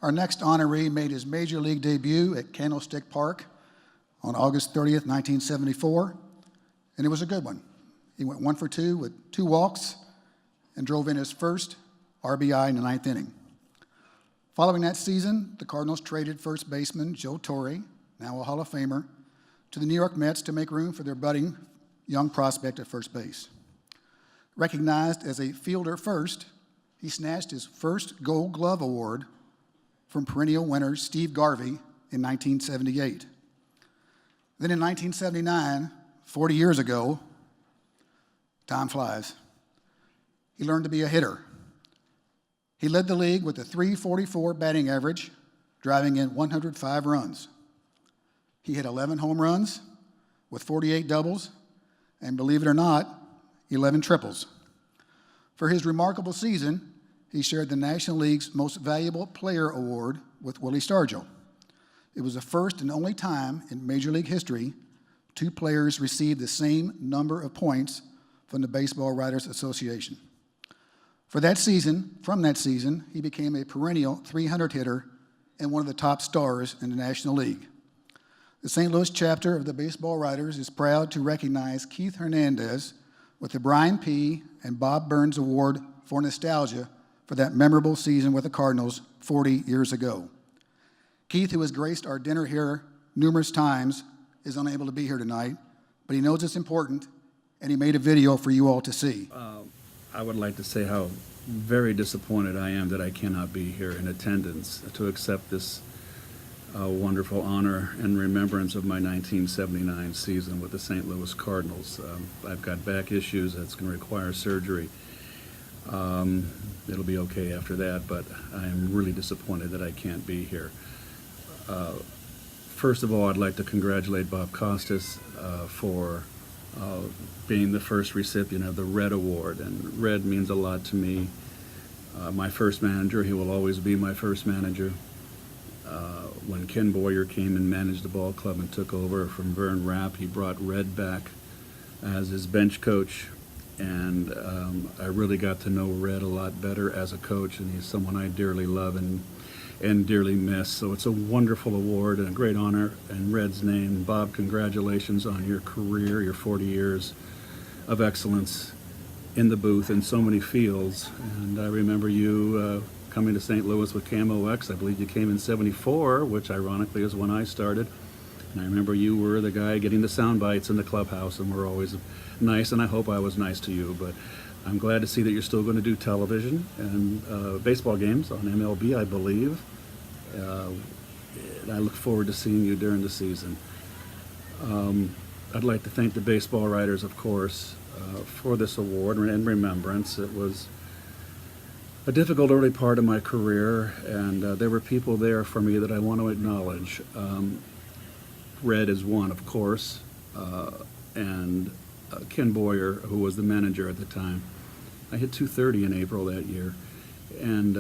Our next honoree made his major league debut at Candlestick Park on August 30th, 1974, and it was a good one. He went 1 for 2 with 2 walks and drove in his first RBI in the 9th inning. Following that season, the Cardinals traded first baseman Joe Torre, now a Hall of Famer, to the New York Mets to make room for their budding young prospect at first base. Recognized as a fielder first, he snatched his first Gold Glove Award from perennial winner Steve Garvey in 1978. Then in 1979, 40 years ago, time flies, he learned to be a hitter. He led the league with a .344 batting average, driving in 105 runs. He hit 11 home runs with 48 doubles, and believe it or not, 11 triples. For his remarkable season, he shared the National League's Most Valuable Player Award with Willie Stargell. It was the first and only time in Major League history 2 players received the same number of points from the Baseball Writers Association. From that season, he became a perennial .300 hitter and one of the top stars in the National League. The St. Louis chapter of the Baseball Writers is proud to recognize Keith Hernandez with the Brian P. and Bob Burns Award for Nostalgia for that memorable season with the Cardinals 40 years ago. Keith, who has graced our dinner here numerous times, is unable to be here tonight, but he knows it's important, and he made a video for you all to see. I would like to say how very disappointed I am that I cannot be here in attendance to accept this wonderful honor and remembrance of my 1979 season with the St. Louis Cardinals. I've got back issues that's going to require surgery. It'll be okay after that, but I am really disappointed that I can't be here. First of all, I'd like to congratulate Bob Costas for being the first recipient of the Red Award, and Red means a lot to me. My first manager, he will always be my first manager. When Ken Boyer came and managed the ball club and took over from Vern Rapp, he brought Red back as his bench coach, and I really got to know Red a lot better as a coach, and he's someone I dearly love and dearly miss. So it's a wonderful award and a great honor in Red's name. Bob, congratulations on your career, your 40 years of excellence in the booth in so many fields. And I remember you coming to St. Louis with Camo X. I believe you came in '74, which ironically is when I started. And I remember you were the guy getting the sound bites in the clubhouse, and were always nice, and I hope I was nice to you. But I'm glad to see that you're still going to do television and baseball games on MLB, I believe. I look forward to seeing you during the season. I'd like to thank the Baseball Writers, of course, for this award and remembrance. It was a difficult early part of my career, and there were people there for me that I want to acknowledge. Red is one, of course, and Ken Boyer, who was the manager at the time. I hit .230 in April that year, and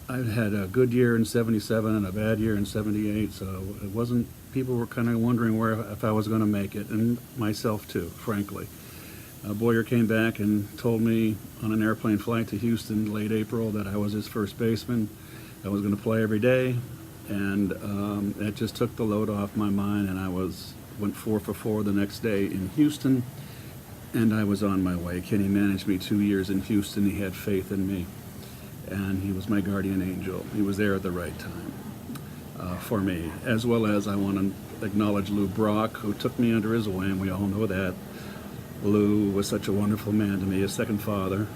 I had a good year in '77 and a bad year in '78, so it wasn't, people were kind of wondering if I was going to make it, and myself too, frankly. Boyer came back and told me on an airplane flight to Houston late April that I was his first baseman. I was going to play every day, and that just took the load off my mind, and I went 4 for 4 the next day in Houston, and I was on my way. Kenny managed me 2 years in Houston. He had faith in me, and he was my guardian angel. He was there at the right time for me, as well as I want to acknowledge Lou Brock, who took me under his wing. We all know that. Lou was such a wonderful man to me, a second father.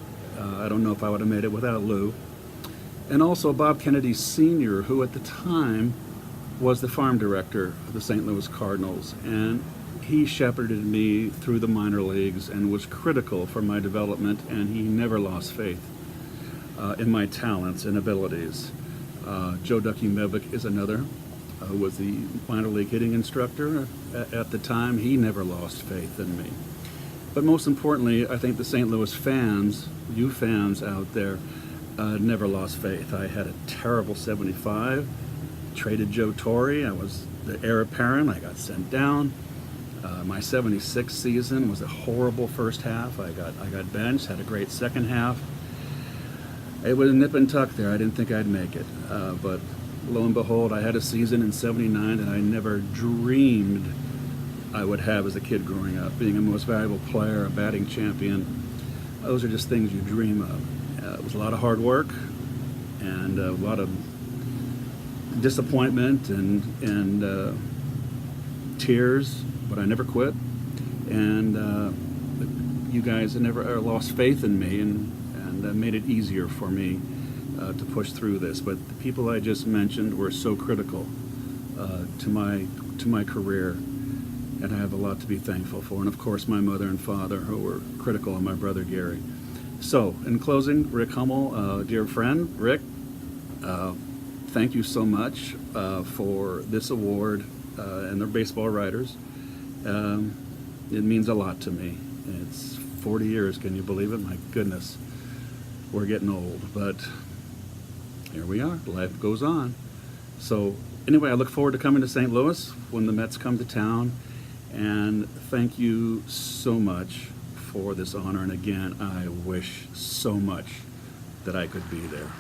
I don't know if I would have made it without Lou. And also Bob Kennedy Sr., who at the time was the farm director of the St. Louis Cardinals, and he shepherded me through the minor leagues and was critical for my development, and he never lost faith in my talents and abilities. Joe Ducky Mevick is another, who was the minor league hitting instructor at the time. He never lost faith in me. But most importantly, I think the St. Louis fans, you fans out there, never lost faith. I had a terrible '75, traded Joe Torre. I was the heir apparent. I got sent down. My '76 season was a horrible first half. I got benched, had a great second half. It was a nip and tuck there. I didn't think I'd make it. But lo and behold, I had a season in '79 that I never dreamed I would have as a kid growing up. Being a most valuable player, a batting champion, those are just things you dream of. It was a lot of hard work and a lot of disappointment and tears, but I never quit. And you guys never lost faith in me and made it easier for me to push through this. But the people I just mentioned were so critical to my career, and I have a lot to be thankful for. And of course, my mother and father, who were critical, and my brother Gary. So, in closing, Rick Hummel, dear friend, Rick, thank you so much for this award and the baseball writers. It means a lot to me. It's 40 years, can you believe it? My goodness, we're getting old, but here we are. Life goes on. So anyway, I look forward to coming to St. Louis when the Mets come to town, and thank you so much for this honor. And again, I wish so much that I could be there.